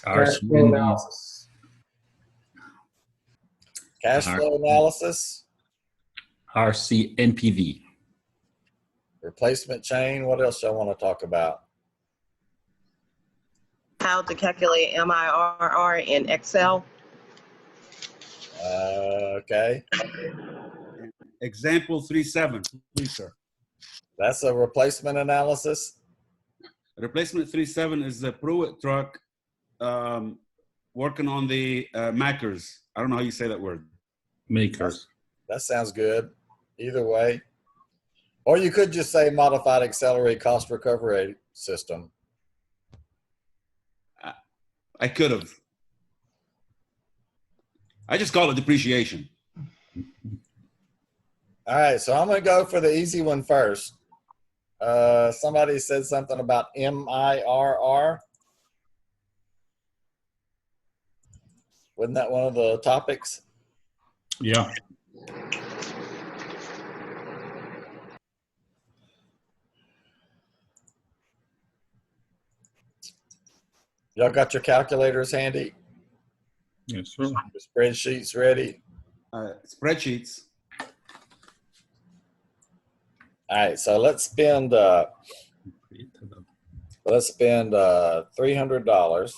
Cash flow RCNP. analysis. Cash flow analysis. RCNPV. Replacement chain. What else y'all want to talk about? How to calculate MIRR in Excel. Okay. Example 3.7, please, sir. That's a replacement analysis. Replacement 3.7 is the Pruitt truck working on the Mackers. I don't know how you say that word. Makers. That sounds good. Either way. Or you could just say modified accelerated cost recovery system. I could have. I just call it depreciation. All right, so I'm going to go for the easy one first. Somebody said something about MIRR. Wasn't that one of the topics? Yeah. Y'all got your calculators handy? Yes, sir. Your spreadsheets ready? Spreadsheets. All right, so let's spend $300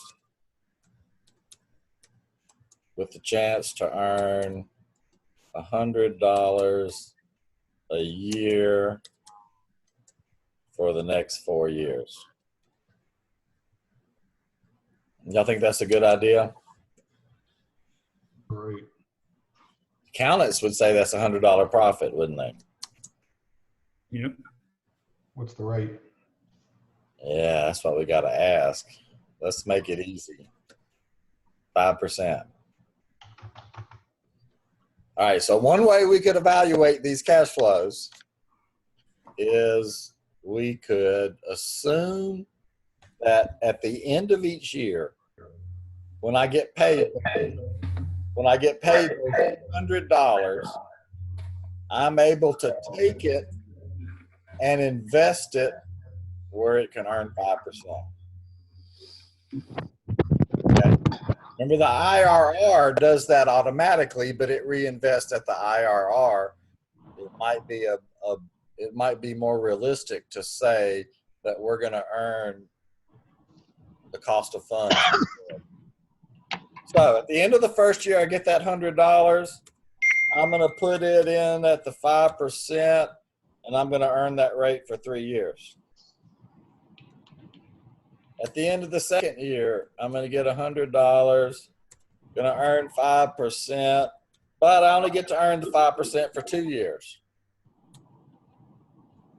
with the chance to earn $100 a year for the next 4 years. Y'all think that's a good idea? Great. Accountants would say that's $100 profit, wouldn't they? Yep. What's the rate? Yeah, that's what we got to ask. Let's make it easy. 5%. All right, so one way we could evaluate these cash flows is we could assume that at the end of each year, when I get paid $100, I'm able to take it and invest it where it can earn 5%. Okay. Remember, the IRR does that automatically, but it reinvests at the IRR. It might be more realistic to say that we're going to earn the cost of funds. So at the end of the first year, I get that $100. I'm going to put it in at the 5%, and I'm going to earn that rate for 3 years. At the end of the second year, I'm going to get $100, going to earn 5%, but I only get to earn the 5% for 2 years.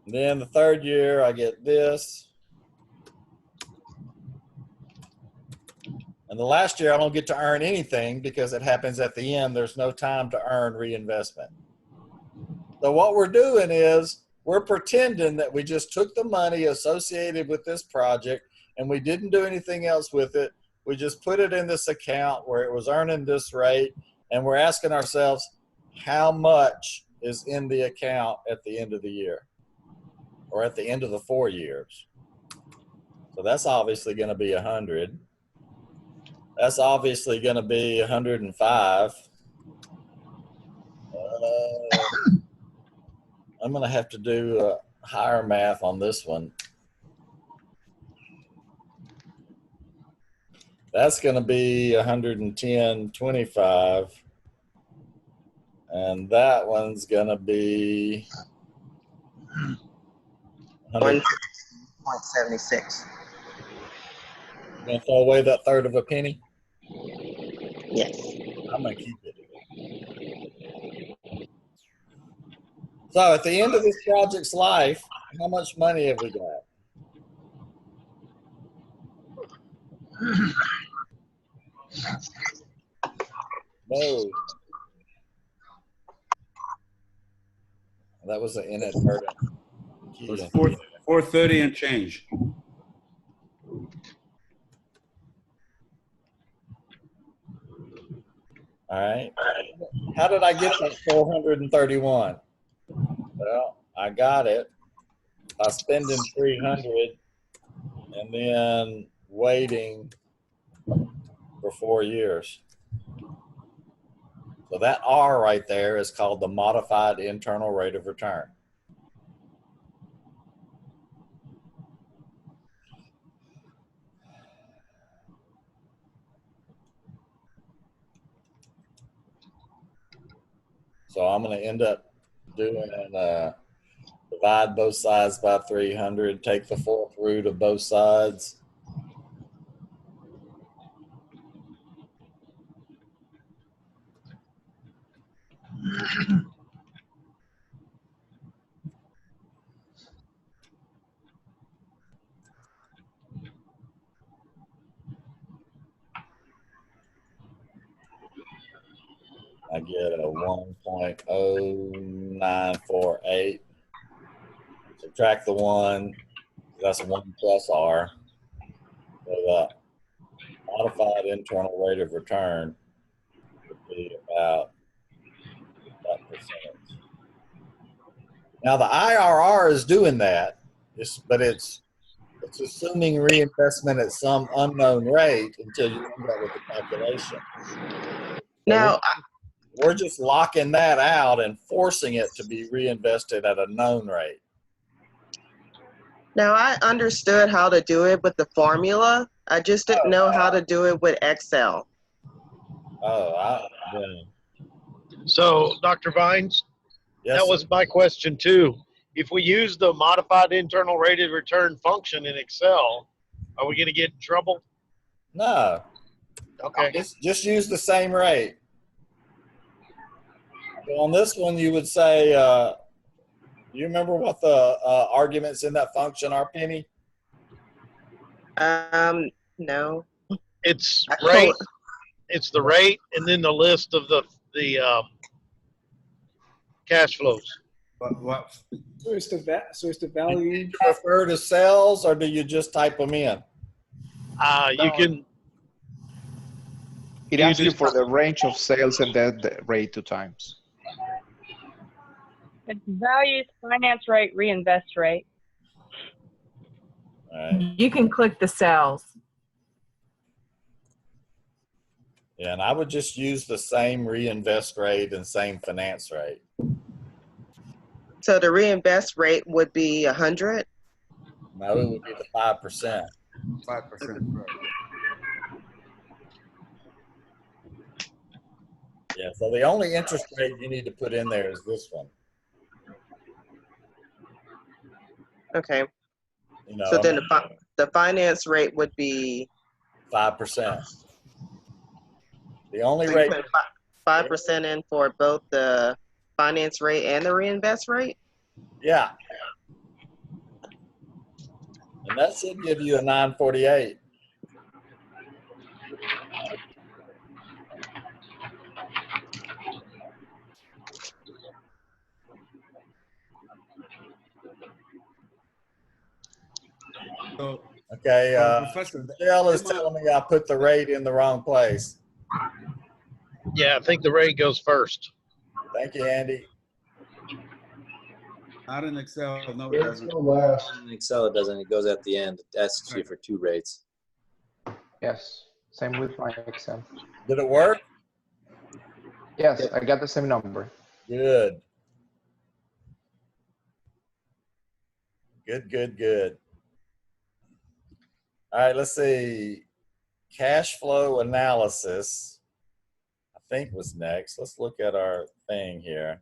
And then the third year, I get this. And the last year, I don't get to earn anything because it happens at the end. There's no time to earn reinvestment. So what we're doing is we're pretending that we just took the money associated with this project and we didn't do anything else with it. We just put it in this account where it was earning this rate, and we're asking ourselves, how much is in the account at the end of the year or at the end of the 4 years? So that's obviously going to be 100. That's obviously going to be 105. I'm going to have to do higher math on this one. That's going to be 110.25. And that one's going to be 1.76. Going to throw away that third of a penny? Yes. I'm going to keep it. So at the end of this project's life, how much money have we got? No. That was an inadvertent. It was 430 and change. All right. How did I get that 431? Well, I got it by spending 300 and then waiting for 4 years. So that R right there is called the modified internal rate of return. So I'm going to end up doing divide both sides by 300, take the fourth root of both sides. I get a 1.0948. Subtract the 1, that's 1 plus R. So the modified internal rate of return would be about that percentage. Now the IRR is doing that, but it's assuming reinvestment at some unknown rate until you end up with the calculation. Now, We're just locking that out and forcing it to be reinvested at a known rate. now I understood how to do it with the formula. I just didn't know how to do it with Excel. Yeah. So, Dr. Vines, Yes, that was my question too. If we use the modified internal rate of return function in Excel, are we going to get in trouble? no, Okay. just use the same rate. So on this one, you would say, you remember what the arguments in that function are, Penny? No. It's I rate. told- It's the rate, and then the list of the cash flows. What? So it's the Do value. you refer to cells or do you just type them in? You can. It You asks you just- for the range of sales and then the rate 2 times. It's values, finance rate, reinvest rate. All right. You can click the cells. Yeah, and I would just use the same reinvest rate and same finance rate. So the reinvest rate would be 100. No, it would be the 5%. 5%. Right. Yeah, so the only interest rate you need to put in there is this one. Okay. You know, So then the finance rate would be 5%. The only so you rate, put 5% in for both the finance rate and the reinvest rate. yeah. And that should give you a 948. So, Okay, Professor, Michelle is telling me I put the rate in the wrong place. Yeah, I think the rate goes first. Thank you, Andy. not in Excel. No, it Let's doesn't. go last. In Excel, it doesn't. It goes at the end. It asks you for 2 rates. Yes, same with my Excel. Did it work? Yes, I got the same number. Good. Good. All right, let's see. Cash flow analysis, I think was next. Let's look at our thing here.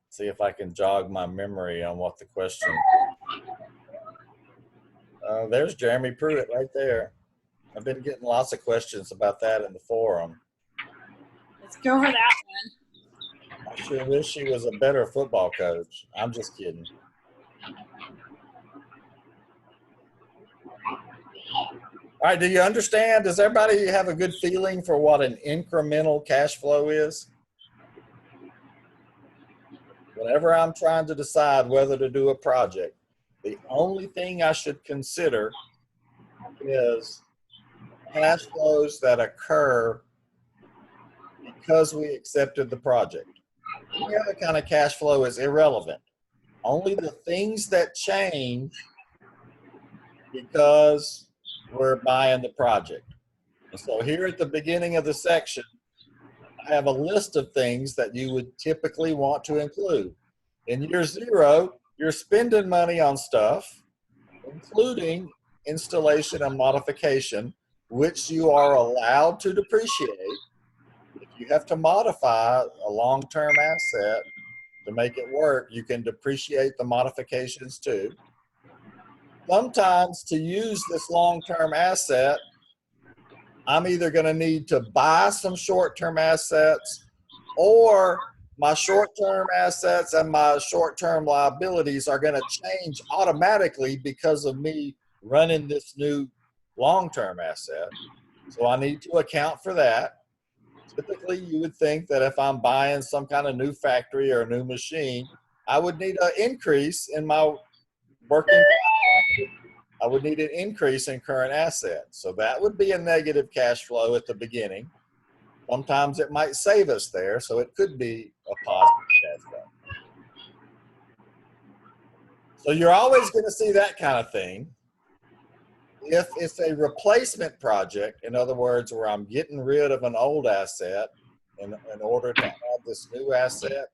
See if I can jog my memory on what the question. There's Jeremy Pruitt right there. I've been getting lots of questions about that in the forum. Let's go over that one. I sure wish she was a better football coach. I'm just kidding. All right, do you understand? Does everybody have a good feeling for what an incremental cash flow is? Whenever I'm trying to decide whether to do a project, the only thing I should consider is cash flows that occur because we accepted the project. Any other kind of cash flow is irrelevant. Only the things that change because we're buying the project. So here at the beginning of the section, I have a list of things that you would typically want to include. In year 0, you're spending money on stuff, including installation and modification, which you are allowed to depreciate. If you have to modify a long-term asset to make it work, you can depreciate the modifications too. Sometimes to use this long-term asset, I'm either going to need to buy some short-term assets, or my short-term assets and my short-term liabilities are going to change automatically because of me running this new long-term asset. So I need to account for that. Typically, you would think that if I'm buying some kind of new factory or a new machine, I would need an increase in my working capital. I would need an increase in current assets. So that would be a negative cash flow at the beginning. Sometimes it might save us there, so it could be a positive cash flow. So you're always going to see that kind of thing. If it's a replacement project, in other words, where I'm getting rid of an old asset in order to add this new asset,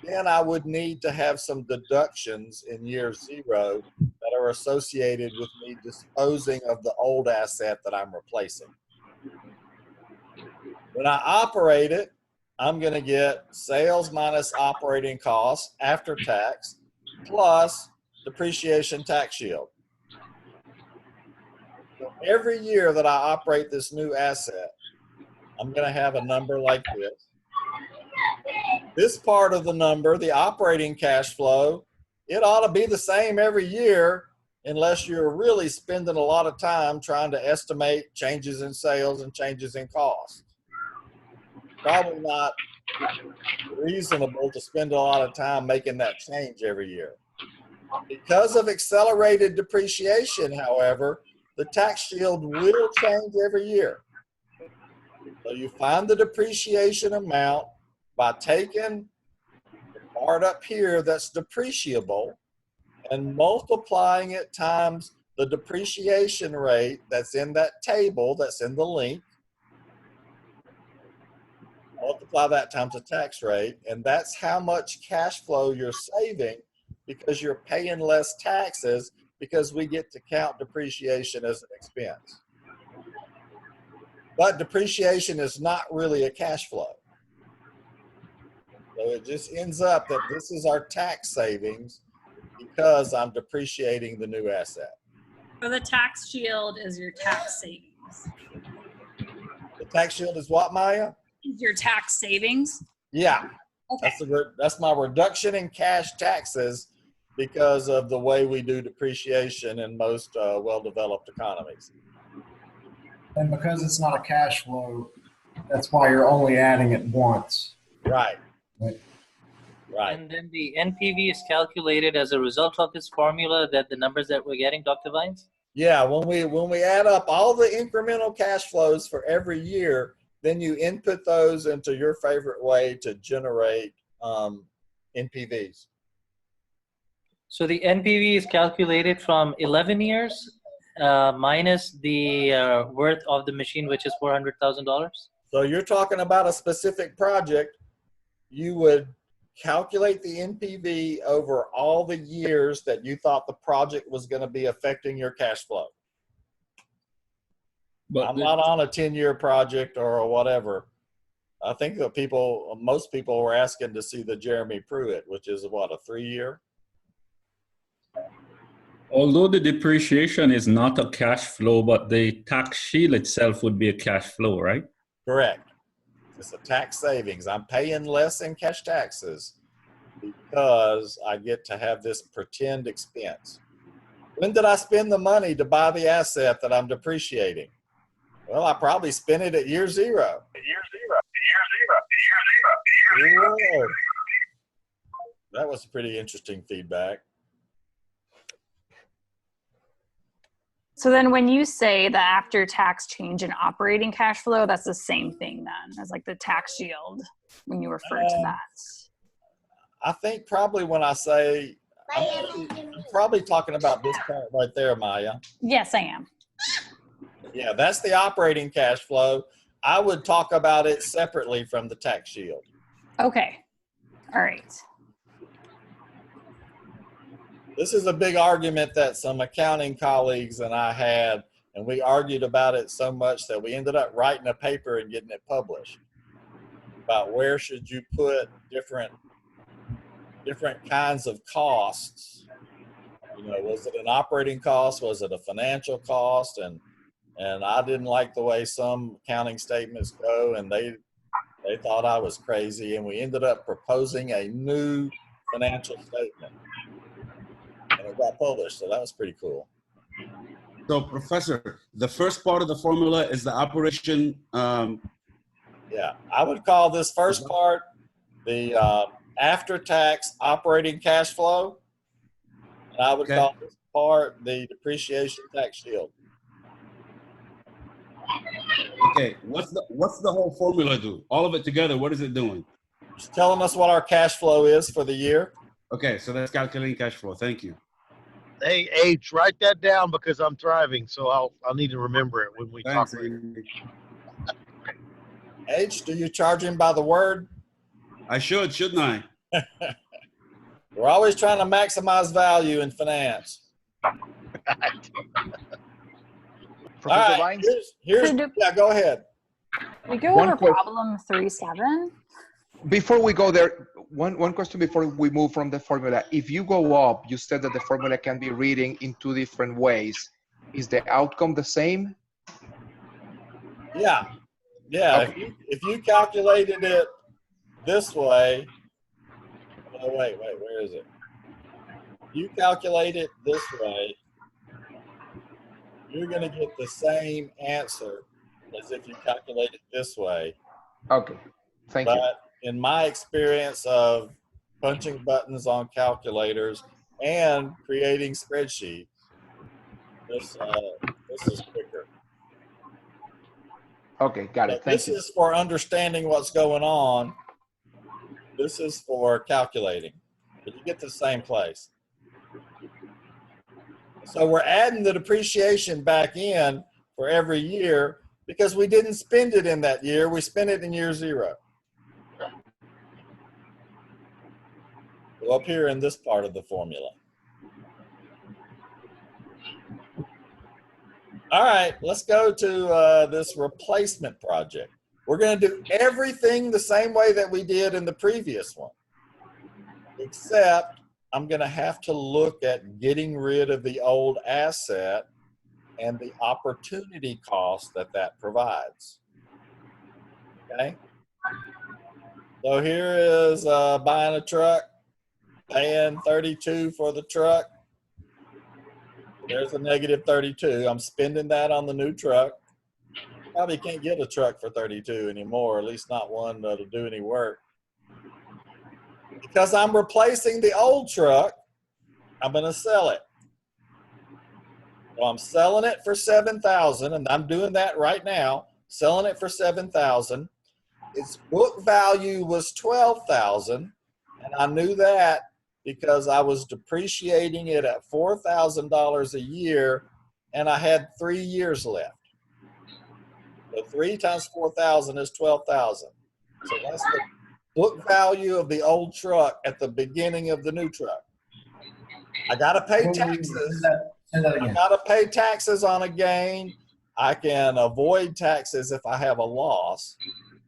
then I would need to have some deductions in year 0 that are associated with me disposing of the old asset that I'm replacing. When I operate it, I'm going to get sales minus operating costs after tax plus depreciation tax shield. So every year that I operate this new asset, I'm going to have a number like this. This part of the number, the operating cash flow, it ought to be the same every year unless you're really spending a lot of time trying to estimate changes in sales and changes in costs. Probably not reasonable to spend a lot of time making that change every year. Because of accelerated depreciation, however, the tax shield will change every year. So you find the depreciation amount by taking the part up here that's depreciable and multiplying it times the depreciation rate that's in that table that's in the link. Multiply that times the tax rate, and that's how much cash flow you're saving because you're paying less taxes because we get to count depreciation as an expense. But depreciation is not really a cash flow. So it just ends up that this is our tax savings because I'm depreciating the new asset. So the tax shield is your tax savings. The tax shield is what, Maya? Is your tax savings? Yeah, Okay. that's my reduction in cash taxes because of the way we do depreciation in most well-developed economies. And because it's not a cash flow, that's why you're only adding it once. Right. Right. Right. And then the NPV is calculated as a result of this formula that the numbers that we're getting, Dr. Vines? Yeah, when we add up all the incremental cash flows for every year, then you input those into your favorite way to generate NPVs. So the NPV is calculated from 11 years minus the worth of the machine, which is $400,000. So you're talking about a specific project. You would calculate the NPV over all the years that you thought the project was going to be affecting your cash flow. But I'm not on a 10-year project or whatever. I think that most people were asking to see the Jeremy Pruitt, which is what, a 3-year? although the depreciation is not a cash flow, but the tax shield itself would be a cash flow, right? Correct. It's a tax savings. I'm paying less in cash taxes because I get to have this pretend expense. When did I spend the money to buy the asset that I'm depreciating? Well, I probably spent it at year 0. Whoa. That was pretty interesting feedback. So then when you say the after-tax change in operating cash flow, that's the same thing then as like the tax shield when you refer to that. I think probably when I say, I'm probably talking about this part right there, Maya. Yes, I am. Yeah, that's the operating cash flow. I would talk about it separately from the tax shield. Okay. All right. This is a big argument that some accounting colleagues and I had, and we argued about it so much that we ended up writing a paper and getting it published about where should you put different kinds of costs. You know, was it an operating cost? Was it a financial cost? And I didn't like the way some accounting statements go, and they thought I was crazy, and we ended up proposing a new financial statement. And it got published, so that was pretty cool. So, Professor, the first part of the formula is the operation. Yeah, I would call this first part the after-tax operating cash flow, and I would call this part the depreciation tax shield. Okay, what's the whole formula do? All of it together, what is it doing? It's telling us what our cash flow is for the year. Okay, so that's calculating cash flow. Thank you. Hey, H, write that down because I'm driving, so I'll need to remember it when we Thanks, talk later. H, do you charge him by the word? I should, shouldn't I? We're always trying to maximize value in finance. All Professor right, Vines? yeah, go ahead. We go One over quick- problem 3.7. Before we go there, one question before we move from the formula. If you go up, you said that the formula can be reading in two different ways. Is the outcome the same? Yeah, yeah. Okay. If you calculated it this way, oh, wait, where is it? If you calculate it this way, you're going to get the same answer as if you calculate it this way. Okay, thank you. But in my experience of punching buttons on calculators and creating spreadsheets, this is quicker. Okay, got it. Thank This you. is for understanding what's going on. This is for calculating. But you get to the same place. So we're adding the depreciation back in for every year because we didn't spend it in that year. We spent it in year 0. So up here in this part of the formula. All right, let's go to this replacement project. We're going to do everything the same way that we did in the previous one, except I'm going to have to look at getting rid of the old asset and the opportunity cost that provides. Okay? So here is buying a truck, paying $32 for the truck. There's a negative 32. I'm spending that on the new truck. Probably can't get a truck for 32 anymore, at least not one that'll do any work. Because I'm replacing the old truck, I'm going to sell it. So I'm selling it for $7,000, and I'm doing that right now, selling it for $7,000. Its book value was $12,000, and I knew that because I was depreciating it at $4,000 a year, and I had 3 years left. So 3 times 4,000 is 12,000. So that's the book value of the old truck at the beginning of the new truck. I got to pay taxes. Say that I again. got to pay taxes on a gain. I can avoid taxes if I have a loss.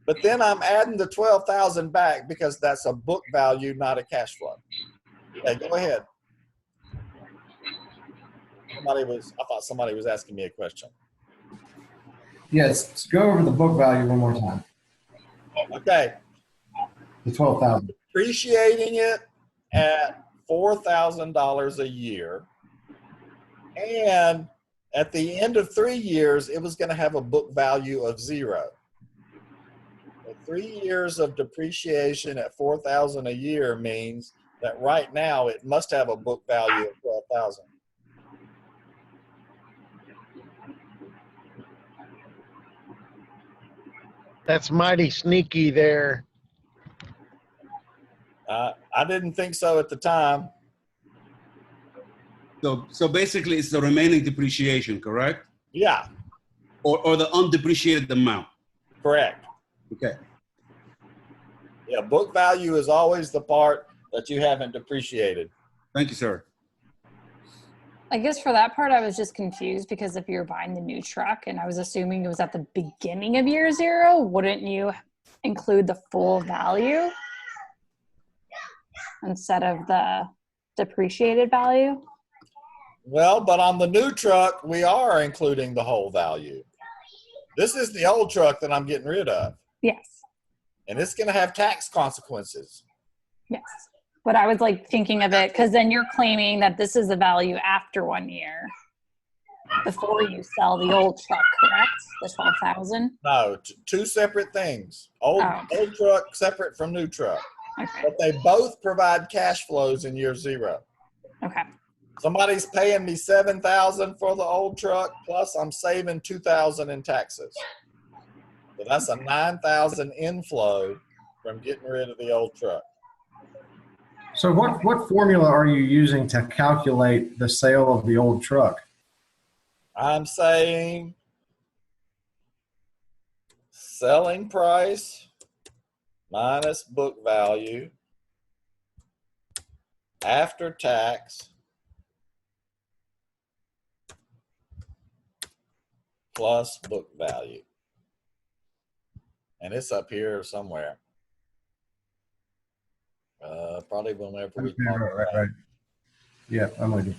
But then I'm adding the 12,000 back because that's a book value, not a cash flow. Okay, go ahead. I thought somebody was asking me a question. Yes, go over the book value one more time. Okay, The 12,000. depreciating it at $4,000 a year. And at the end of 3 years, it was going to have a book value of 0. So 3 years of depreciation at $4,000 a year means that right now it must have a book value of $12,000. That's mighty sneaky there. I didn't think so at the time. So basically, it's the remaining depreciation, correct? Yeah. or the undepreciated amount. Correct. Okay. Yeah, book value is always the part that you haven't depreciated. Thank you, sir. I guess for that part, I was just confused because if you're buying the new truck and I was assuming it was at the beginning of year 0, wouldn't you include the full value instead of the depreciated value? Well, but on the new truck, we are including the whole value. This is the old truck that I'm getting rid of, Yes. and it's going to have tax consequences. Yes. But I was like thinking of it because then you're claiming that this is the value after 1 year before you sell the old truck, correct? The 12,000. No, two separate things. Old truck separate from new truck. Okay. But they both provide cash flows in year 0. Okay. Somebody's paying me $7,000 for the old truck, plus I'm saving $2,000 in taxes. So that's a $9,000 inflow from getting rid of the old truck. So what formula are you using to calculate the sale of the old truck? I'm saying selling price minus book value after tax plus book value. And it's up here somewhere. Probably whenever we talk about it. Right. Yeah, I'm with you.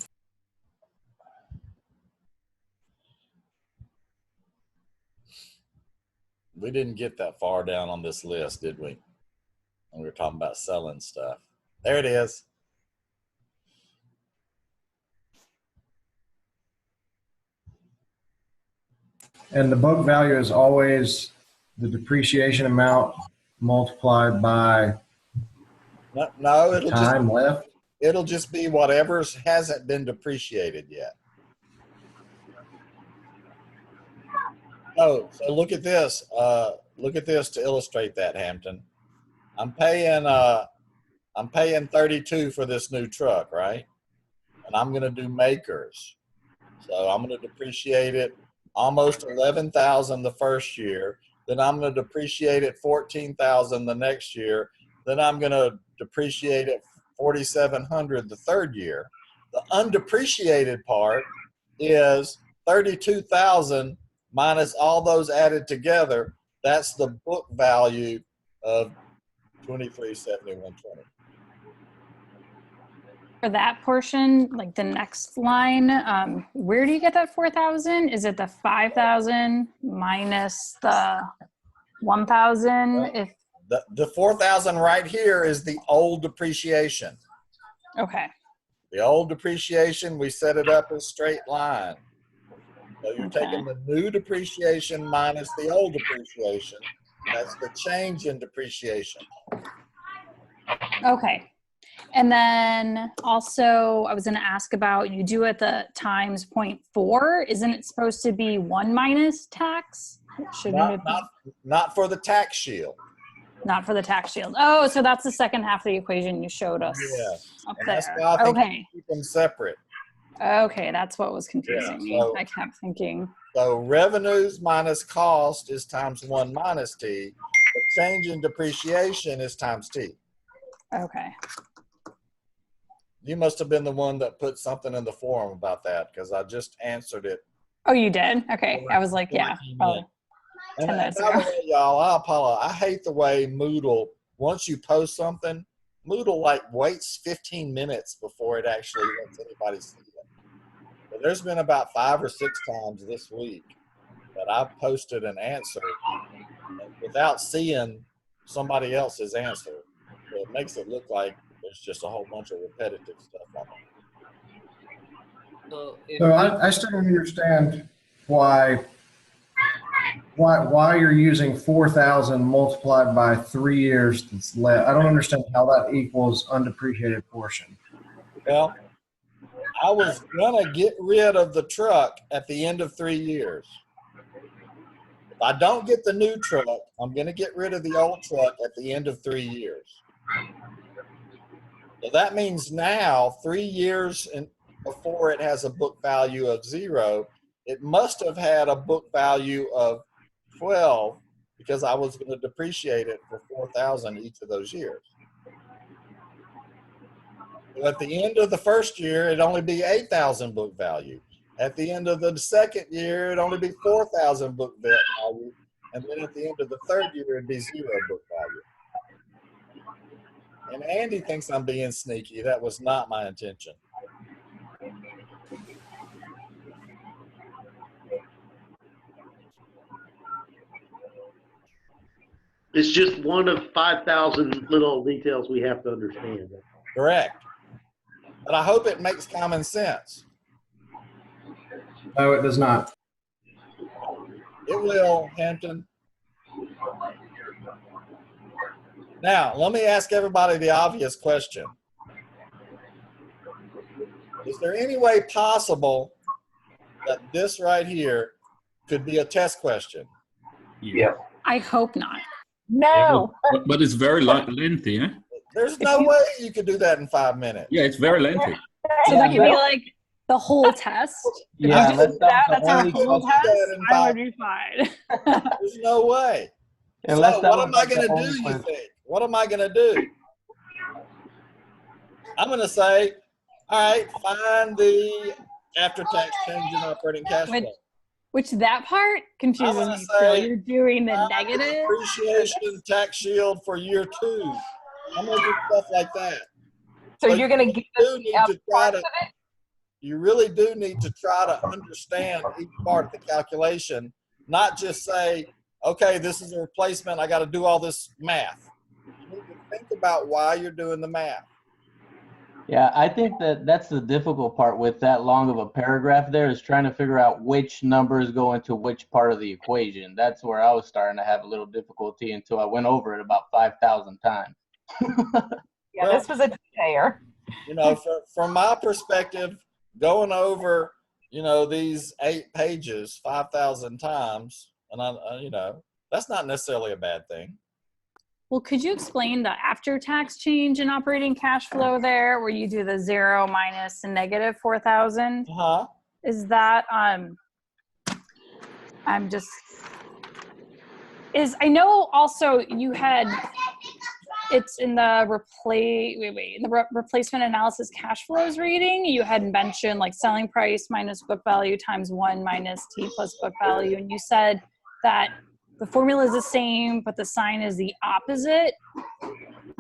We didn't get that far down on this list, did we? When we were talking about selling stuff. There it is. And the book value is always the depreciation amount multiplied by No, it'll time left. It'll just be whatever hasn't been depreciated yet. Oh, so look at this. Look at this to illustrate that, Hampton. I'm paying 32 for this new truck, right? And I'm going to do makers. So I'm going to depreciate it almost 11,000 the first year. Then I'm going to depreciate it 14,000 the next year. Then I'm going to depreciate it 4,700 the third year. The undepreciated part is 32,000 minus all those added together. That's the book value of 2371.20. For that portion, like the next line, where do you get that 4,000? Is it the 5,000 minus the 1,000? If The 4,000 right here is the old depreciation. okay, The old depreciation, we set it up as straight line. So you're Okay. taking the new depreciation minus the old depreciation. That's the change in depreciation. okay. And then also, I was going to ask about you do at the times 0.4. Isn't it supposed to be 1 minus tax? Shouldn't it be? Not for the tax shield. Not for the tax shield. Oh, so that's the second half of the equation you showed us Yes. up And there. that's why I think Okay. you keep them separate. Okay, that's what was confusing me. so- I kept thinking. So revenues minus cost is times 1 minus T. The change in depreciation is times T. Okay. You must have been the one that put something in the forum about that because I just answered it. Oh, you did? Okay. I was like, yeah. Probably. And 10 minutes by the ago. way, y'all, I apologize. I hate the way Moodle, once you post something, Moodle like waits 15 minutes before it actually lets anybody see it. But there's been about 5 or 6 times this week that I've posted an answer without seeing somebody else's answer. So it makes it look like there's just a whole bunch of repetitive stuff on it. So I still don't understand why you're using 4,000 multiplied by 3 years that's left. I don't understand how that equals undepreciated portion. Well, I was gonna get rid of the truck at the end of 3 years. If I don't get the new truck, I'm gonna get rid of the old truck at the end of 3 years. So that means now 3 years before it has a book value of 0, it must have had a book value of 12 because I was going to depreciate it for 4,000 each of those years. So at the end of the first year, it'd only be 8,000 book value. At the end of the second year, it'd only be 4,000 book value. And then at the end of the third year, it'd be 0 book value. And Andy thinks I'm being sneaky. That was not my intention. It's just one of 5,000 little details we have to understand. Correct. But I hope it makes common sense. No, it does not. It will, Hampton. Now, let me ask everybody the obvious question. Is there any way possible that this right here could be a test question? Yeah. I hope not. No. But it's very lengthy, eh? There's no way you could do that in 5 minutes. Yeah, it's very lengthy. So that could be like the whole test. Yeah, Just that's our only whole question. test. I would be fine. There's no way. Unless So that what was am I like going the to only do, you question. think? What am I going to do? I'm going to say, all right, find the after-tax change in operating cash flow. Which that part confuses I'm gonna me. say, Phil. You're doing the Find the negative. depreciation tax shield for year 2. I'm going to do stuff like that. So you're going to give us do need the to try parts to- of it? You really do need to try to understand each part of the calculation, not just say, okay, this is a replacement, I got to do all this math. You need to think about why you're doing the math. Yeah, I think that's the difficult part with that long of a paragraph there is trying to figure out which numbers go into which part of the equation. That's where I was starting to have a little difficulty until I went over it about 5,000 times. Yeah, this was a detayer. You know, from my perspective, going over, you know, these 8 pages 5,000 times, and you know, that's not necessarily a bad thing. Well, could you explain the after-tax change in operating cash flow there, where you do the 0 minus and negative 4,000? Uh-huh. Is that I know also you had, it's in the replacement analysis cash flows reading, you had mentioned like selling price minus book value times 1 minus T plus book value, and you said that the formula is the same, but the sign is the opposite.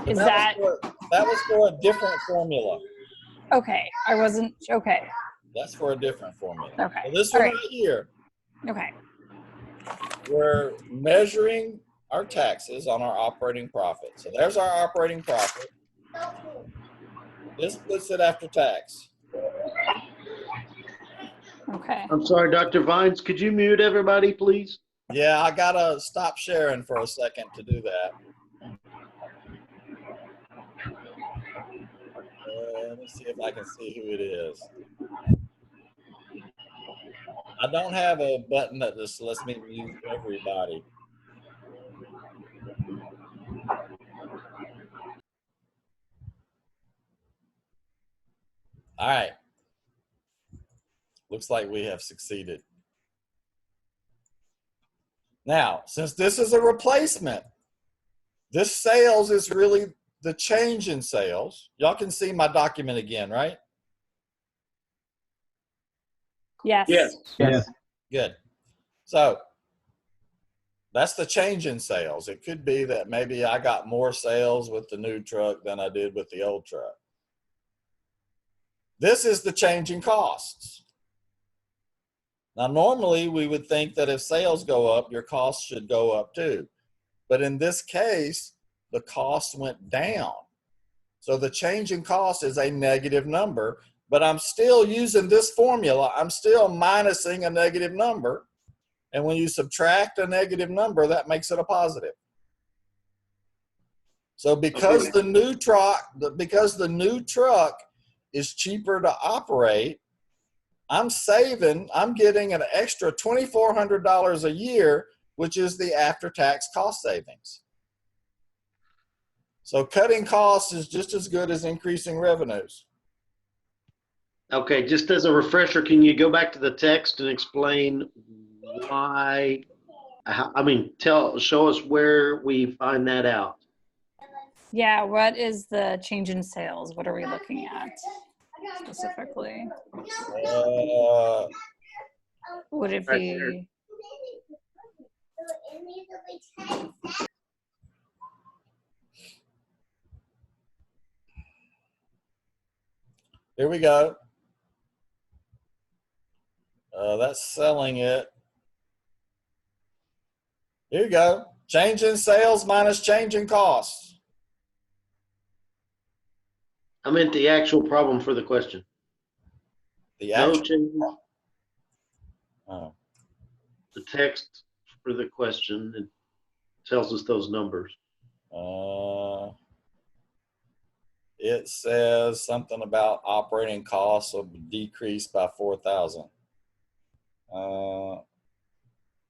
That was for a different formula. Okay? I wasn't, okay. That's for a different formula. Okay. So this All one right. right here, Okay. we're measuring our taxes on our operating profit. So there's our operating profit. This puts it after tax. Okay. I'm sorry, Dr. Vines, could you mute everybody, please? Yeah, I gotta stop sharing for a second to do that. Let me see if I can see who it is. I don't have a button that just lets me mute everybody. All right. Looks like we have succeeded. Now, since this is a replacement, this sales is really the change in sales. Y'all can see my document again, right? Yes. Yes. Good. So that's the change in sales. It could be that maybe I got more sales with the new truck than I did with the old truck. This is the change in costs. Now, normally we would think that if sales go up, your costs should go up too. But in this case, the cost went down. So the change in cost is a negative number, but I'm still using this formula. I'm still minusing a negative number. And when you subtract a negative number, that makes it a positive. So because the new truck is cheaper to operate, I'm getting an extra $2,400 a year, which is the after-tax cost savings. So cutting costs is just as good as increasing revenues. Okay, just as a refresher, can you go back to the text and explain why? Show us where we find that out. Yeah, what is the change in sales? What are we looking at specifically? Would it Right be? Here we go. That's selling it. Here you go. Change in sales minus change in costs. I meant the actual problem for the question. The No actual. change. Oh. The text for the question, it tells us those numbers. It says something about operating costs will be decreased by 4,000.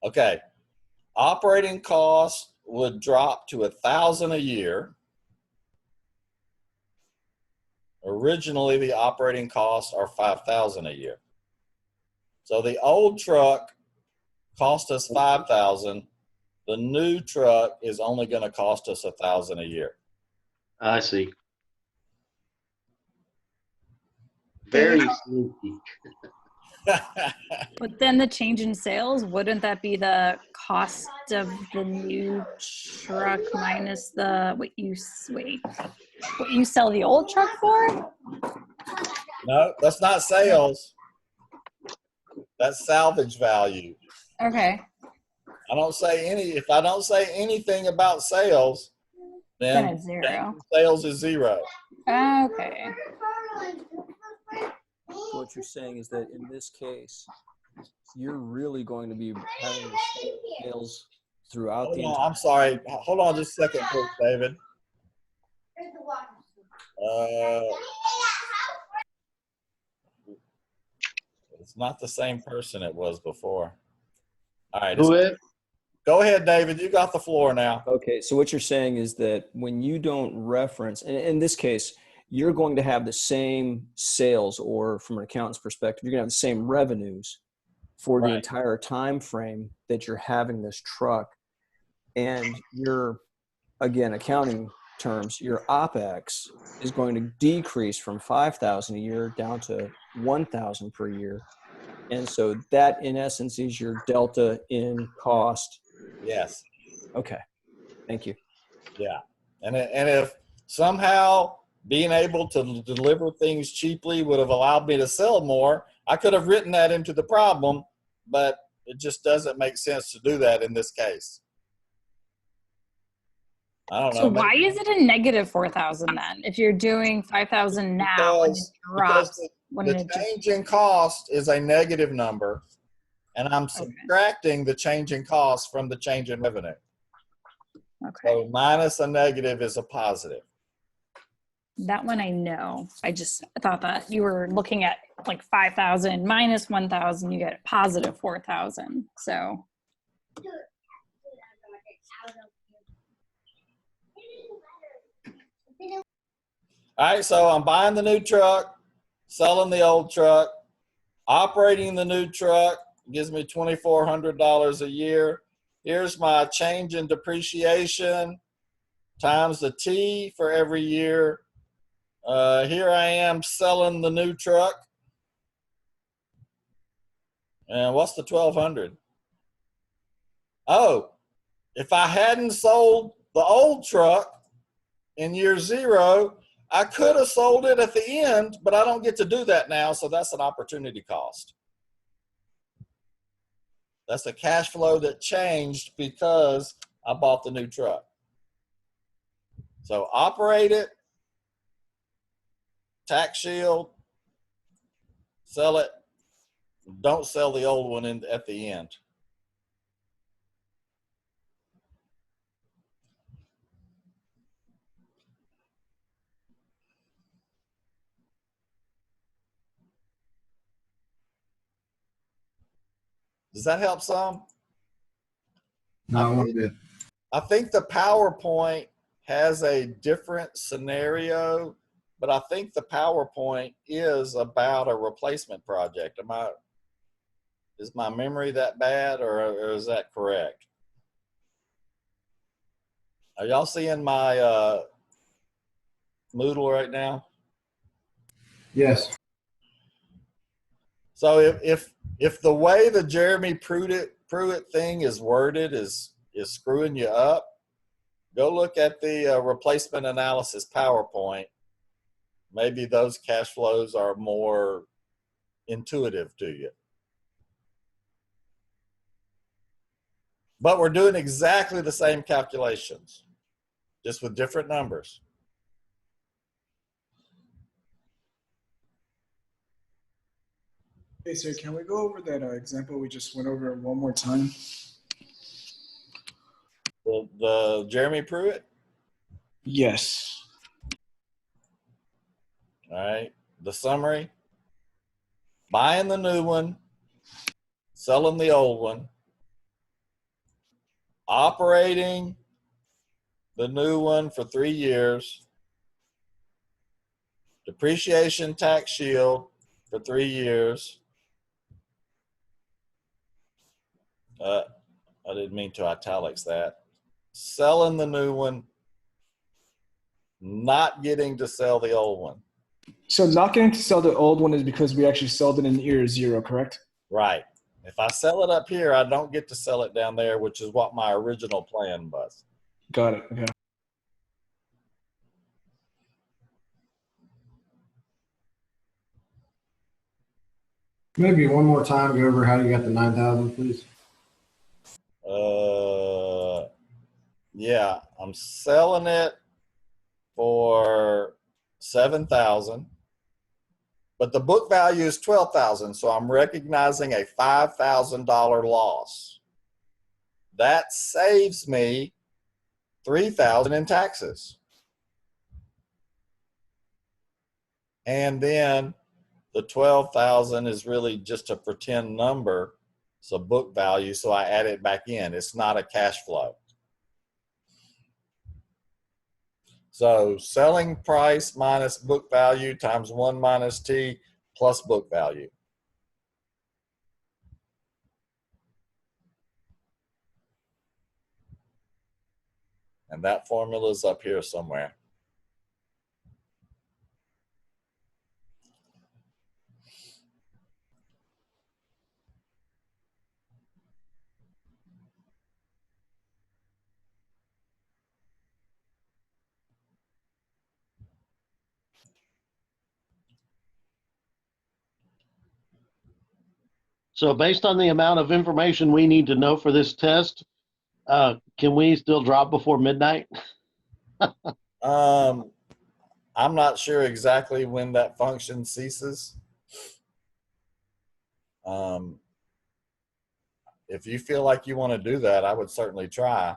Okay. Operating costs would drop to 1,000 a year. Originally, the operating costs are 5,000 a year. So the old truck cost us 5,000. The new truck is only going to cost us 1,000 a year. I see. Very sneaky. But then the change in sales, wouldn't that be the cost of the new truck minus what you sell the old truck for? No, that's not sales. That's salvage value. Okay. If I don't say anything about sales, then it's zero. Sales is zero. Okay. So what you're saying is that in this case, you're really going to be having sales throughout the entire. I'm sorry. Hold on just a second, please, David. It's not the same person it was before. All right. Go ahead, David. You got the floor now. Okay. So what you're saying is that when you don't reference, and in this case, you're going to have the same sales, or from an accountant's perspective, you're going to have the same revenues for the entire time frame that you're having this truck. And your, again, accounting terms, your OPEX is going to decrease from 5,000 a year down to 1,000 per year. And so that, in essence, is your delta in cost. Yes. Okay. Thank you. Yeah. And if somehow being able to deliver things cheaply would have allowed me to sell more, I could have written that into the problem, but it just doesn't make sense to do that in this case. I don't know. So why is it a negative 4,000 then? If you're doing 5,000 now and it drops, the change in cost is a negative number, and I'm subtracting the change in cost from the change in revenue. Okay. So minus a negative is a positive. That one I know. I just thought that you were looking at like 5,000 minus 1,000, you get positive 4,000. So. All right, so I'm buying the new truck, selling the old truck, operating the new truck gives me $2,400 a year. Here's my change in depreciation times the T for every year. Here I am selling the new truck. And what's the 1,200? Oh, if I hadn't sold the old truck in year 0, I could have sold it at the end, but I don't get to do that now, so that's an opportunity cost. That's a cash flow that changed because I bought the new truck. So operate it, tax shield, sell it, don't sell the old one at the end. Does that help some? No, I'm good. I think the PowerPoint has a different scenario but I think the PowerPoint is about a replacement project. Is my memory that bad, or is that correct? Are y'all seeing my Moodle right now? Yes. So if the way the Jeremy Pruitt thing is worded is screwing you up, go look at the replacement analysis PowerPoint. Maybe those cash flows are more intuitive to you. But we're doing exactly the same calculations, just with different numbers. Hey, sir, can we go over that example we just went over one more time? The Jeremy Pruitt? Yes. All right. The summary: buying the new one, selling the old one, operating the new one for 3 years, depreciation tax shield for 3 years. I didn't mean to italics that. Selling the new one, not getting to sell the old one. So not getting to sell the old one is because we actually sold it in year 0, correct? Right. If I sell it up here, I don't get to sell it down there, which is what my original plan was. Got it. Okay. Maybe one more time, go over how you got the 9,000, please. Yeah, I'm selling it for 7,000, but the book value is 12,000, so I'm recognizing a $5,000 loss. That saves me 3,000 in taxes. And then the 12,000 is really just a pretend number. It's a book value, so I add it back in. It's not a cash flow. So selling price minus book value times 1 minus T plus book value. And that formula is up here somewhere. So based on the amount of information we need to know for this test, can we still drop before midnight? I'm not sure exactly when that function ceases. If you feel like you want to do that, I would certainly try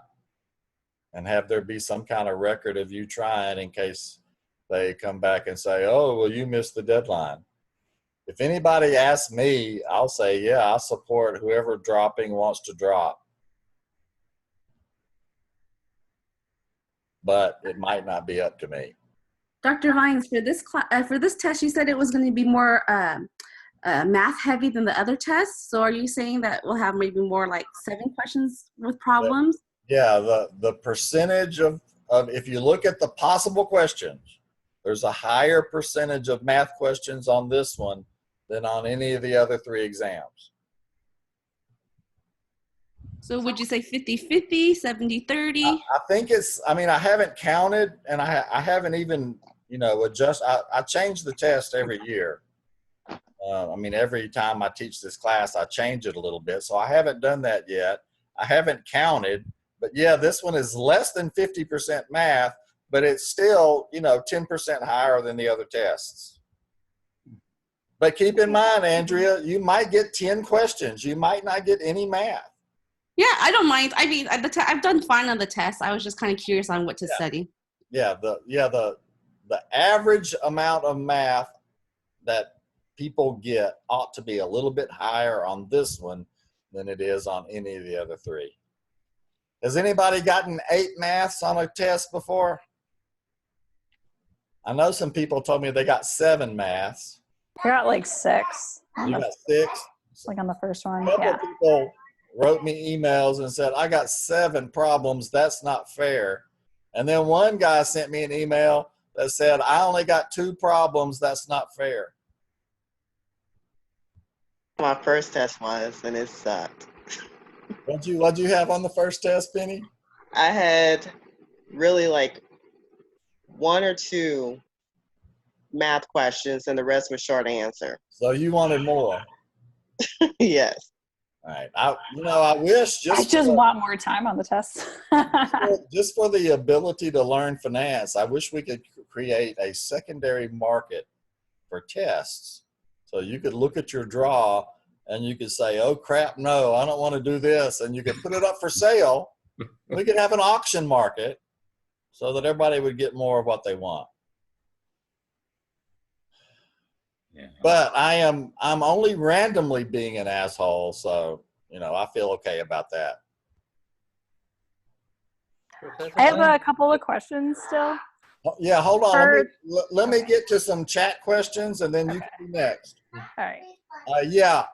and have there be some kind of record of you trying in case they come back and say, oh, well, you missed the deadline. If anybody asks me, I'll say, yeah, I support whoever dropping wants to drop. But it might not be up to me. Dr. Hines, for this test, you said it was going to be more math heavy than the other tests. So are you saying that we'll have maybe more like 7 questions with problems? Yeah, the percentage of if you look at the possible questions, there's a higher percentage of math questions on this one than on any of the other 3 exams. So would you say 50-50, 70-30? I think it's, I mean, I haven't counted and I haven't even, you know, I change the test every year. I mean, every time I teach this class, I change it a little bit. So I haven't done that yet. I haven't counted, but yeah, this one is less than 50% math, but it's still, you know, 10% higher than the other tests. But keep in mind, Andrea, you might get 10 questions. You might not get any math. Yeah, I don't mind. I mean, I've done fine on the test. I was just kind of curious on what to study. Yeah, the average amount of math that people get ought to be a little bit higher on this one than it is on any of the other 3. Has anybody gotten 8 maths on a test before? I know some people told me they got 7 maths. I got like 6. You got 6? Like on the first one. A couple Yeah. people wrote me emails and said, I got 7 problems. That's not fair. And then one guy sent me an email that said, I only got 2 problems. That's not fair. My first test was, and it sucked. What'd you have on the first test, Penny? I had really like 1 or 2 math questions, and the rest was short answer. So you wanted more. Yes. All right. I wish I just want more time on the test. just for the ability to learn finance, I wish we could create a secondary market for tests. So you could look at your draw and you could say, oh crap, no, I don't want to do this. And you could put it up for sale. We could have an auction market so that everybody would get more of what they want. Yeah. But I'm only randomly being an asshole, so I feel okay about that. I have a couple of questions still. Yeah, hold on. Let me get to some chat questions, and then you can be next. All right. Yeah,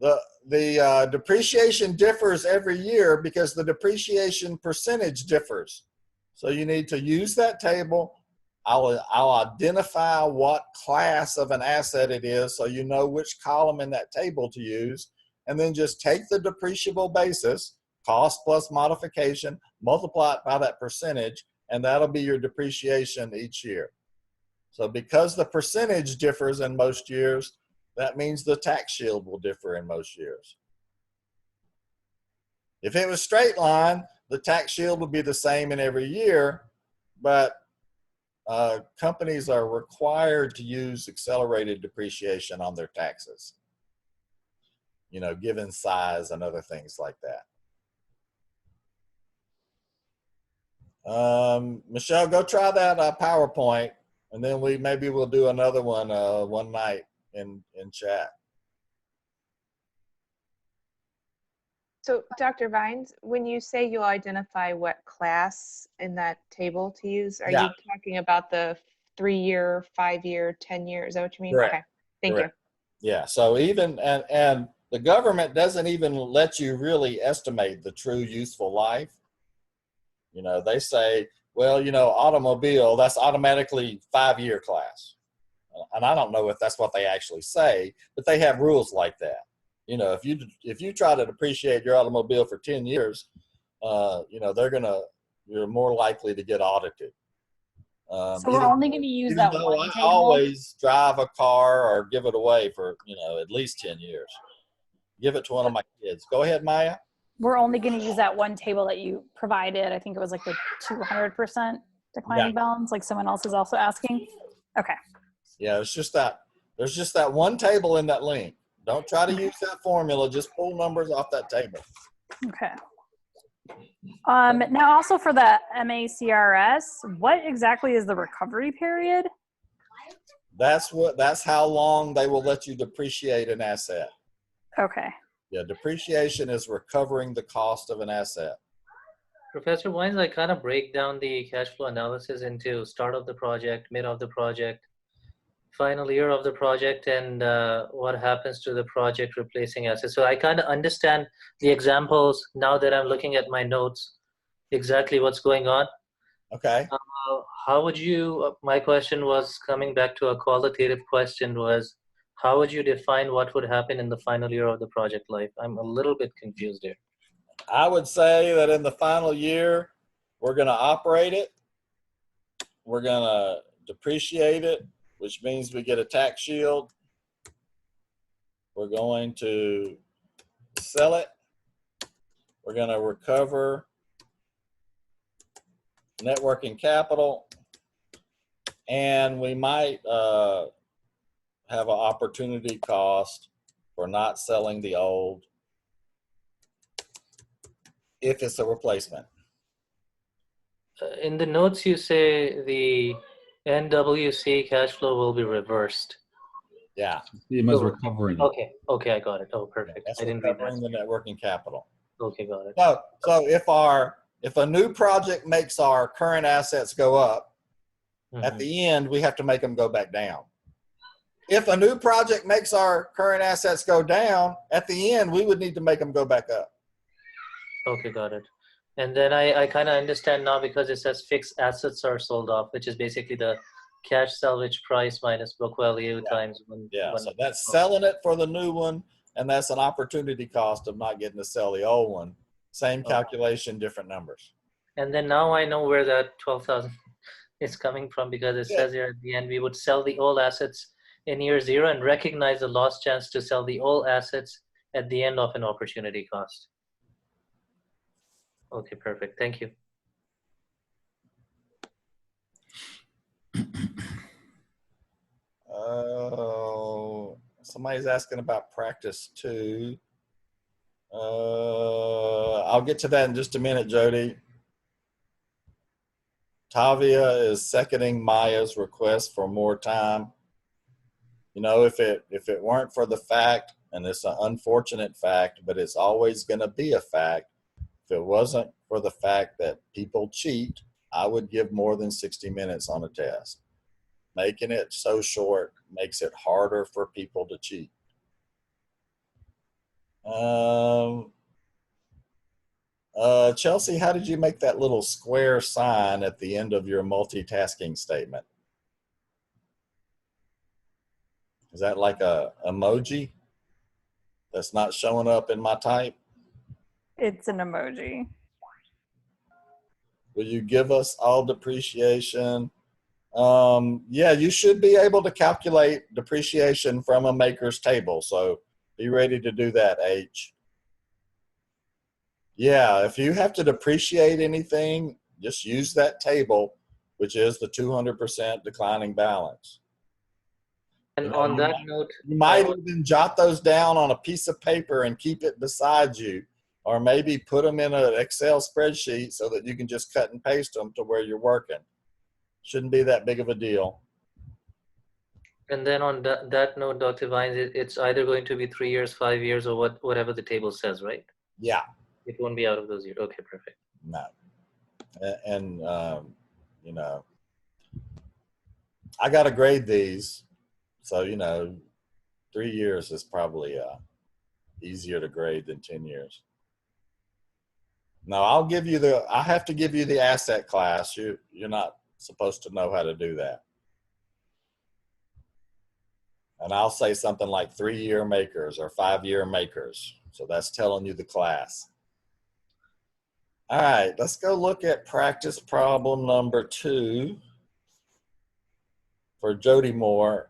the depreciation differs every year because the depreciation percentage differs. So you need to use that table. I'll identify what class of an asset it is so you know which column in that table to use, and then just take the depreciable basis, cost plus modification, multiply it by that percentage, and that'll be your depreciation each year. So because the percentage differs in most years, that means the tax shield will differ in most years. If it was straight line, the tax shield would be the same in every year, but companies are required to use accelerated depreciation on their taxes, given size and other things like that. Michelle, go try that PowerPoint, and then maybe we'll do another one one night in chat. So, Dr. Vines, when you say you'll identify what class in that table to use, are you talking about the 3-year, 5-year, 10-year? Is that what you mean? Correct. Okay, thank Correct. you. Yeah, so even, and the government doesn't even let you really estimate the true useful life. They say, well, automobile, that's automatically 5-year class. And I don't know if that's what they actually say, but they have rules like that. If you try to depreciate your automobile for 10 years, you're more likely to get audited. So we're only going to use that one I table? always drive a car or give it away for, at least 10 years. Give it to one of my kids. Go ahead, Maya. We're only going to use that one table that you provided. I think it was like the 200% declining balance, like someone else is also asking. Okay. Yeah, it's just that there's just that one table in that link. Don't try to use that formula. Just pull numbers off that table. Okay. Now also for the MACRS, what exactly is the recovery period? That's how long they will let you depreciate an asset. Okay. Yeah, depreciation is recovering the cost of an asset. Professor Wines, I kind of break down the cash flow analysis into start of the project, mid of the project, final year of the project, and what happens to the project replacing assets. So I kind of understand the examples now that I'm looking at my notes, exactly what's going on. Okay. How would you, my question was coming back to a qualitative question was, how would you define what would happen in the final year of the project life? I'm a little bit confused here. I would say that in the final year, we're going to operate it. We're going to depreciate it, which means we get a tax shield. We're going to sell it. We're going to recover net working capital. And we might have an opportunity cost for not selling the old if it's a replacement. In the notes, you say the NWC cash flow will be reversed. Yeah. Same as recovering. Okay, I got it. Oh, perfect. That's I didn't read recovering that. the net working capital. Okay, got it. So if a new project makes our current assets go up, At the end, we have to make them go back down. If a new project makes our current assets go down, at the end, we would need to make them go back up. Okay, got it. And then I kind of understand now because it says fixed assets are sold off, which is basically the cash salvage price minus book value times one. Yeah, one. so that's selling it for the new one, and that's an opportunity cost of not getting to sell the old one. Same calculation, different numbers. And then now I know where that 12,000 is coming from, because it says here at the end, we would sell the old assets in year 0 and recognize the lost chance to sell the old assets at the end of an opportunity cost. Okay, perfect. Thank you. Oh, somebody's asking about practice 2. I'll get to that in just a minute, Jody. Tavia is seconding Maya's request for more time. You know, if it weren't for the fact, and it's an unfortunate fact, but it's always going to be a fact, if it wasn't for the fact that people cheat, I would give more than 60 minutes on a test. Making it so short makes it harder for people to cheat. Chelsea, how did you make that little square sign at the end of your multitasking statement? Is that like a emoji that's not showing up in my type? It's an emoji. Will you give us all depreciation? Yeah, you should be able to calculate depreciation from a maker's table. So be ready to do that, H. Yeah, if you have to depreciate anything, just use that table, which is the 200% declining balance. And on that note, you might even jot those down on a piece of paper and keep it beside you, or maybe put them in an Excel spreadsheet so that you can just cut and paste them to where you're working. Shouldn't be that big of a deal. and then on that note, Dr. Vines, it's either going to be 3 years, 5 years, or whatever the table says, right? Yeah. It won't be out of those years. Okay, perfect. No. And you know, I got to grade these. So, you know, 3 years is probably easier to grade than 10 years. No, I have to give you the asset class. You're not supposed to know how to do that. And I'll say something like 3-year makers or 5-year makers. So that's telling you the class. All right, let's go look at practice problem number 2 for Jody Moore.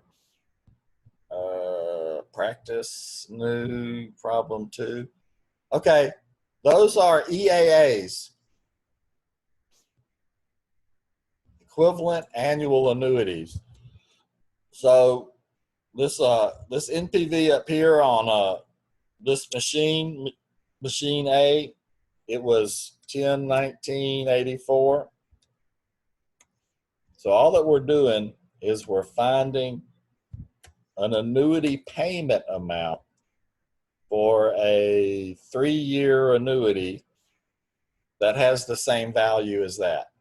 Practice new problem 2. Okay, those are EAAs, equivalent annual annuities. So this NPV up here on this machine A, it was 10/19/84. So all that we're doing is we're finding an annuity payment amount for a 3-year annuity that has the same value as that.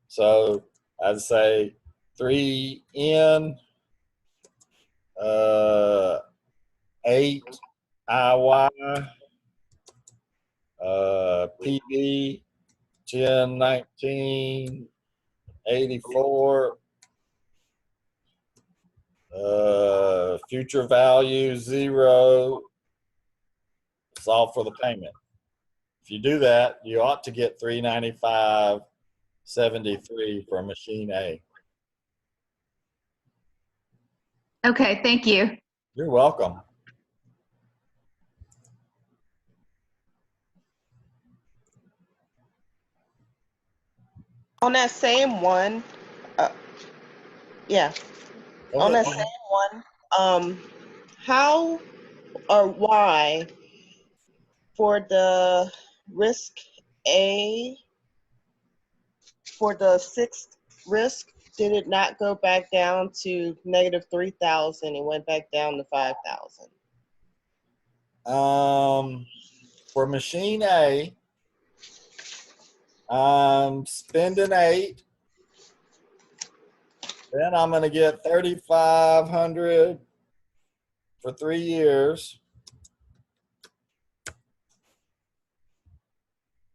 So I'd say 3N 8 IY PB 10/19/84. Future value 0. Solve for the payment. If you do that, you ought to get 395.73 for machine A. Okay, thank you. You're welcome. On that same one, yeah. On that same one, how or why for the risk A, for the 6th risk, did it not go back down to negative 3,000 and went back down to 5,000? For machine A, I'm spending 8 Then I'm going to get 3,500 for 3 years.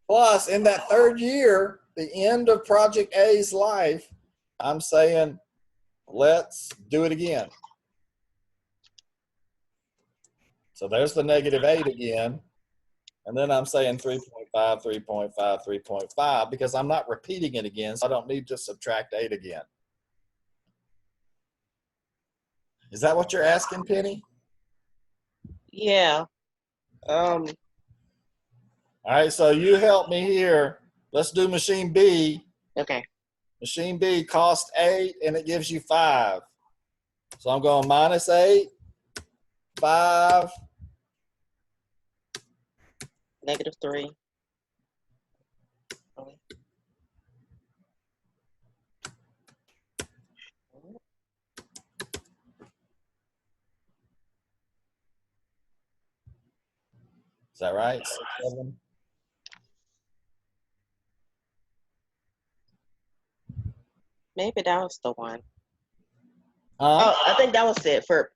Plus, in that third year, the end of Project A's life, I'm saying, let's do it again. So there's the -8 again. And then I'm saying 3.5, 3.5, 3.5, because I'm not repeating it again, so I don't need to subtract 8 again. Is that what you're asking, Penny? Yeah. All right, so you help me here. Let's do machine B. Okay. Machine B costs 8 and it gives you 5. So I'm going -8, 5, -3. Is that right? 6, 7. Maybe that was the one. Huh? Oh, I think that was it for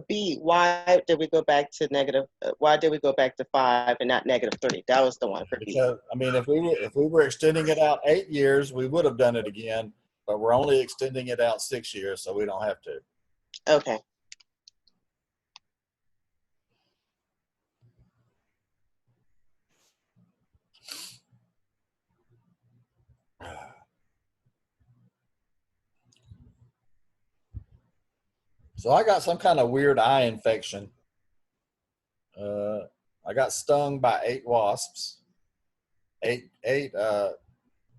B. Why did we go back to negative? Why did we go back to 5 and not -3? That was the one for B. Because I mean, if we were extending it out 8 years, we would have done it again. But we're only extending it out 6 years, so we don't have to. Okay. So I got some kind of weird eye infection. I got stung by 8 wasps, 8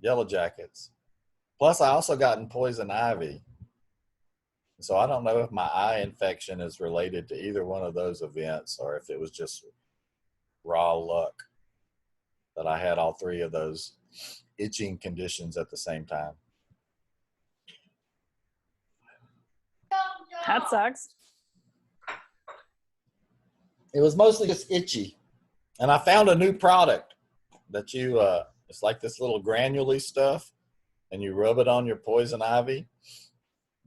yellow jackets. Plus, I also gotten poison ivy. So I don't know if my eye infection is related to either one of those events or if it was just raw luck that I had all 3 of those itching conditions at the same time. That sucks. It was mostly just itchy. And I found a new product that you, it's like this little granule-y stuff, and you rub it on your poison ivy.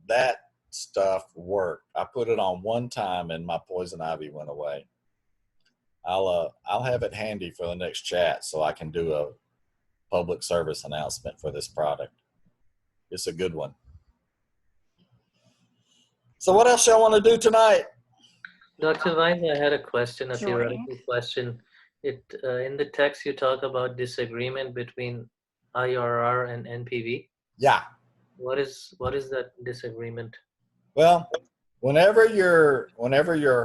That stuff worked. I put it on one time and my poison ivy went away. I'll have it handy for the next chat so I can do a public service announcement for this product. It's a good one. So what else y'all want to do tonight? Dr. Vines, I had a question, a Sure. theoretical question. In the text you talk about disagreement between IRR and NPV. Yeah. What is that disagreement? Well, whenever your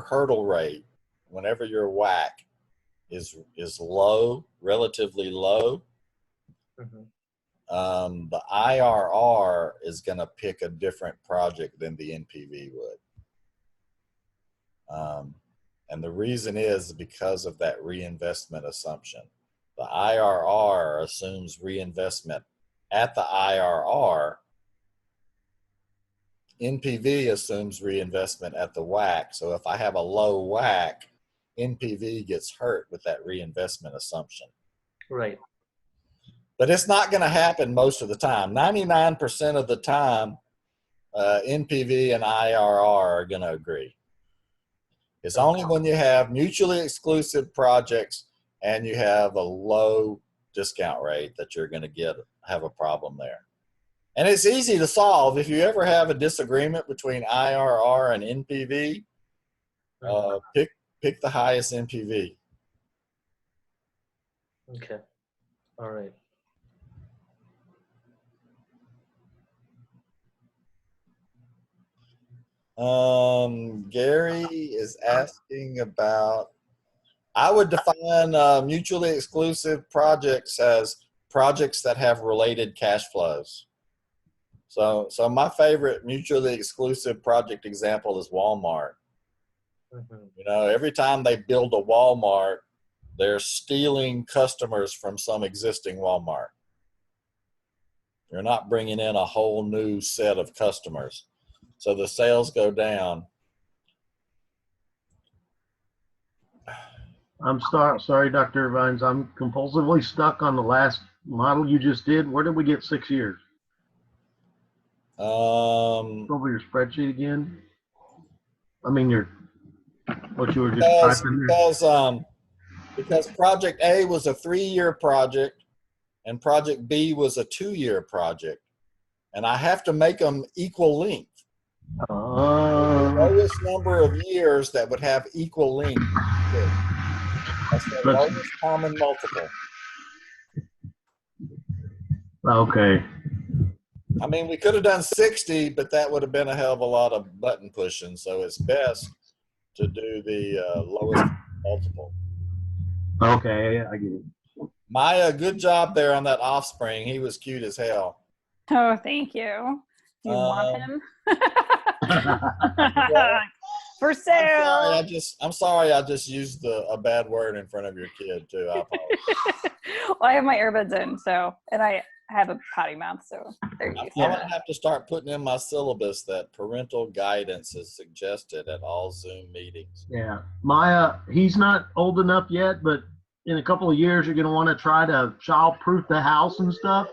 hurdle rate, whenever your WACC is low, relatively low, the IRR is going to pick a different project than the NPV would. And the reason is because of that reinvestment assumption. The IRR assumes reinvestment at the IRR. NPV assumes reinvestment at the WACC. So if I have a low WACC, NPV gets hurt with that reinvestment assumption. Right. But it's not going to happen most of the time. 99% of the time, NPV and IRR are going to agree. It's only when you have mutually exclusive projects and you have a low discount rate that you're going to have a problem there. And it's easy to solve. If you ever have a disagreement between IRR and NPV, pick the highest NPV. Okay. All right. Gary is asking about, I would define mutually exclusive projects as projects that have related cash flows. So my favorite mutually exclusive project example is Walmart. You know, every time they build a Walmart, they're stealing customers from some existing Walmart. You're not bringing in a whole new set of customers. So the sales go down. I'm sorry, Dr. Vines. I'm compulsively stuck on the last model you just did. Where did we get 6 years? Over your spreadsheet again. I mean, what you were just because, typing there. because project A was a 3-year project and project B was a 2-year project. And I have to make them equal length. The lowest number of years that would have equal length. That's the lowest common multiple. Okay. I mean, we could have done 60, but that would have been a hell of a lot of button pushing. So it's best to do the lowest multiple. Okay, I get it. Maya, good job there on that offspring. He was cute as hell. Oh, thank you. Do you want him? For sale. I'm sorry I just used a bad word in front of your kid too. I apologize. Well, I have my earbuds in, and I have a potty mouth, so there you go. I'm gonna have to start putting in my syllabus that parental guidance is suggested at all Zoom meetings. Yeah, Maya, he's not old enough yet, but in a couple of years, you're gonna want to try to child-proof the house and stuff.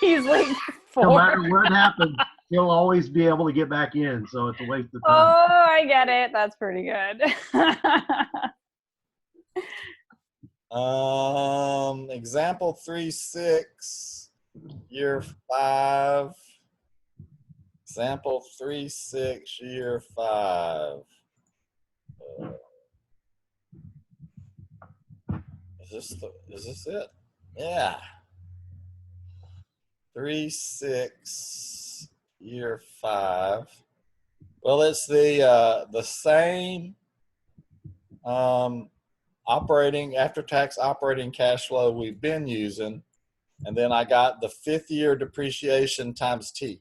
He's like 4. No matter what happens, he'll always be able to get back in, so it's a waste of time. Oh, I get it. That's pretty good. Example 3.6, year 5. Example 3.6, year 5. Is this it? Yeah. 3.6, year 5. Well, it's the same after-tax operating cash flow we've been using, and then I got the 5th year depreciation times T.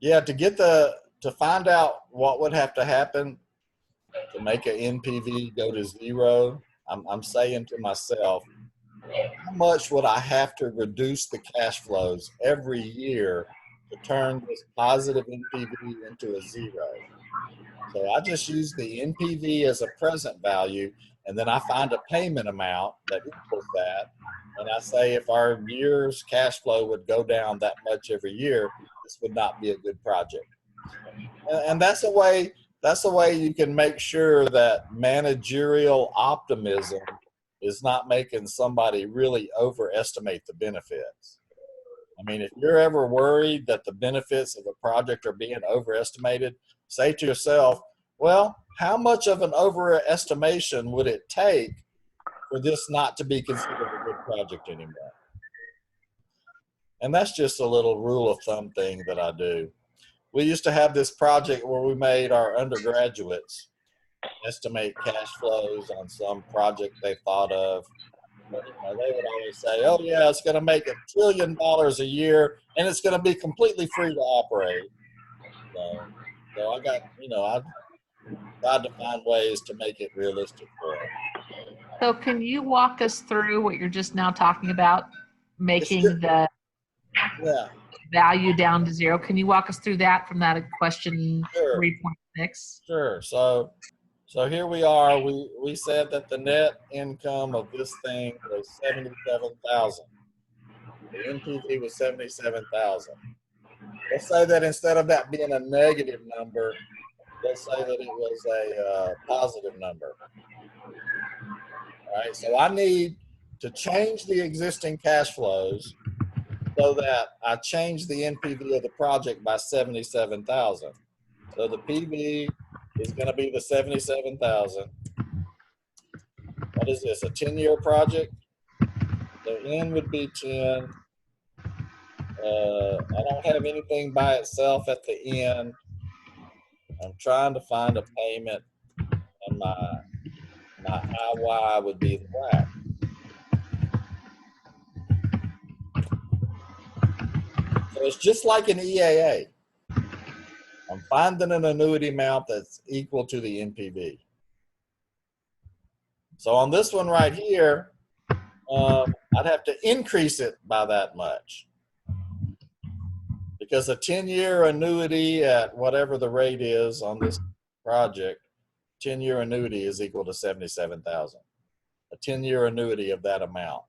Yeah, to find out what would have to happen to make an NPV go to 0, I'm saying to myself, how much would I have to reduce the cash flows every year to turn this positive NPV into a 0? So I just use the NPV as a present value, and then I find a payment amount that equals that. And I say if our year's cash flow would go down that much every year, this would not be a good project. And that's a way you can make sure that managerial optimism is not making somebody really overestimate the benefits. I mean, if you're ever worried that the benefits of a project are being overestimated, say to yourself, well, how much of an overestimation would it take for this not to be considered a good project anymore? And that's just a little rule of thumb thing that I do. We used to have this project where we made our undergraduates estimate cash flows on some project they thought of. But, they would always say, oh yeah, it's going to make $1 trillion a year and it's going to be completely free to operate. So I got, I've tried to find ways to make it realistic for them. So can you walk us through what you're just now talking about, making the value down to 0? Can you walk us through that from that question 3.6? Sure. So here we are. We said that the net income of this thing was $77,000. The NPV was $77,000. Let's say that instead of that being a negative number, let's say that it was a positive number. All right. So I need to change the existing cash flows so that I change the NPV of the project by $77,000. So the PV is going to be the $77,000. What is this, a 10-year project? So N would be 10. I don't have anything by itself at the end. I'm trying to find a payment, and my IY would be the WACC. So it's just like an EAA. I'm finding an annuity amount that's equal to the NPV. So on this one right here, I'd have to increase it by that much. because a 10-year annuity at whatever the rate is on this project, 10-year annuity is equal to 77,000. A 10-year annuity of that amount.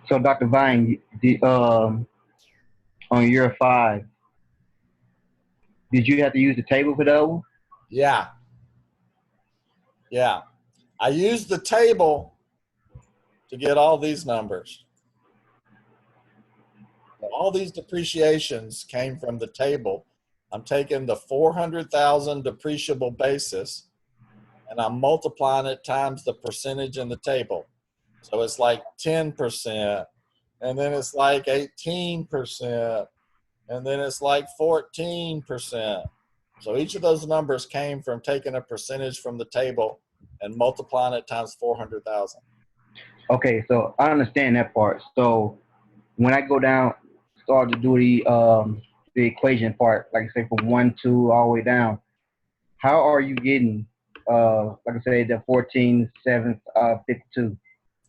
So, Dr. Vine, on year 5, did you have to use the table for that one? Yeah. Yeah. I used the table to get all these numbers. All these depreciations came from the table. I'm taking the 400,000 depreciable basis and I'm multiplying it times the percentage in the table. So it's like 10%, and then it's like 18%, and then it's like 14%. So each of those numbers came from taking a percentage from the table and multiplying it times 400,000. Okay, so I understand that part. So when I go down, start to do the equation part, like I say from 1, 2 all the way down, how are you getting, like I say, the 14, 7, 52?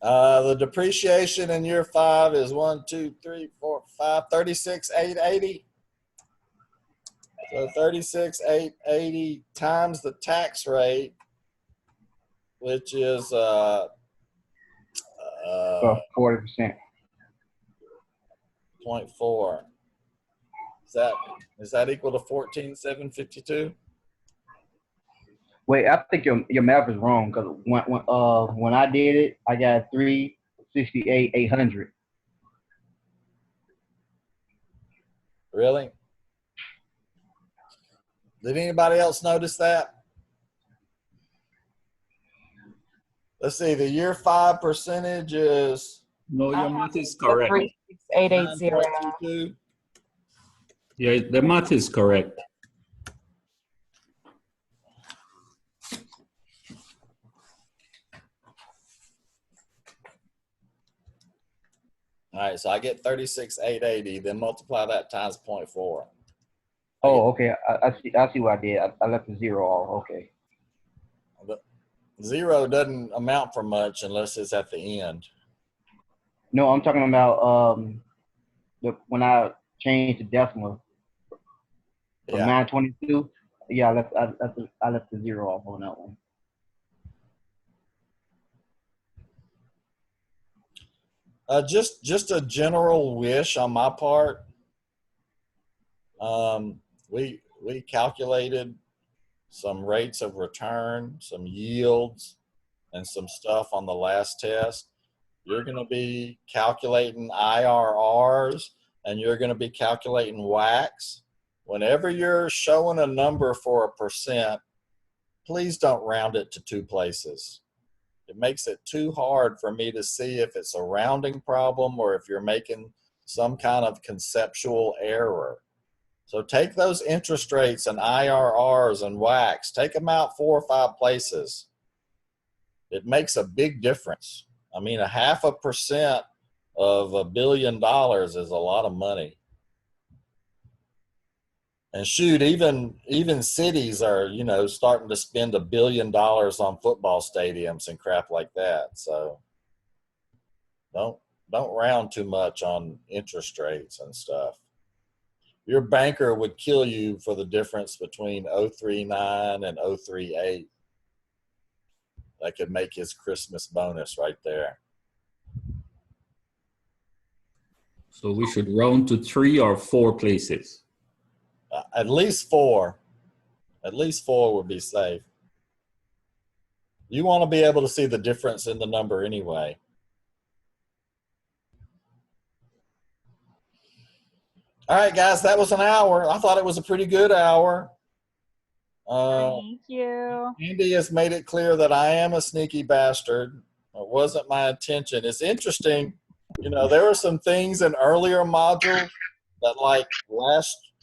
The depreciation in year 5 is 1, 2, 3, 4, 5, 36,880. So 36,880 times the tax rate, which is 40%. 0.4. Is that equal to 14,752? Wait, I think your math is wrong because when I did it, I got 368,800. Really? Did anybody else notice that? Let's see. The year 5 percentage is. No, your math is correct. 36880. Yeah, the math is correct. All right, so I get 36,880, then multiply that times 0.4. Oh, okay. I see what I did. I left the 0 off. Okay. But 0 doesn't amount for much unless it's at the end. No, I'm talking about when I changed the decimal from 922. Yeah, I left the 0 off on that one. Just a general wish on my part. We calculated some rates of return, some yields, and some stuff on the last test. You're going to be calculating IRRs, and you're going to be calculating WACs. Whenever you're showing a number for 1%, please don't round it to 2 places. It makes it too hard for me to see if it's a rounding problem or if you're making some kind of conceptual error. So take those interest rates and IRRs and WACs, take them out 4 or 5 places. It makes a big difference. I mean, 0.5% of $1 billion is a lot of money. And shoot, even cities are, starting to spend $1 billion on football stadiums and crap like that. So don't round too much on interest rates and stuff. Your banker would kill you for the difference between 039 and 038. That could make his Christmas bonus right there. So we should round to 3 or 4 places. At least 4. At least 4 would be safe. You want to be able to see the difference in the number anyway. All right, guys, that was an hour. I thought it was a pretty good hour. Thank you. Andy has made it clear that I am a sneaky bastard. It wasn't my intention. It's interesting. There were some things in earlier modules that, like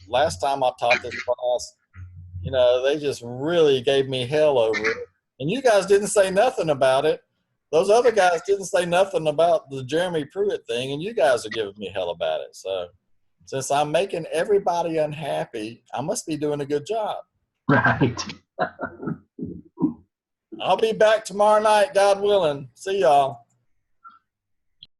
last time I taught this class, they just really gave me hell over it. And you guys didn't say nothing about it. those other guys didn't say nothing about the Jeremy Pruitt thing, and you guys are giving me hell about it. So since I'm making everybody unhappy, I must be doing a good job. Right. I'll be back tomorrow night, God willing. See y'all.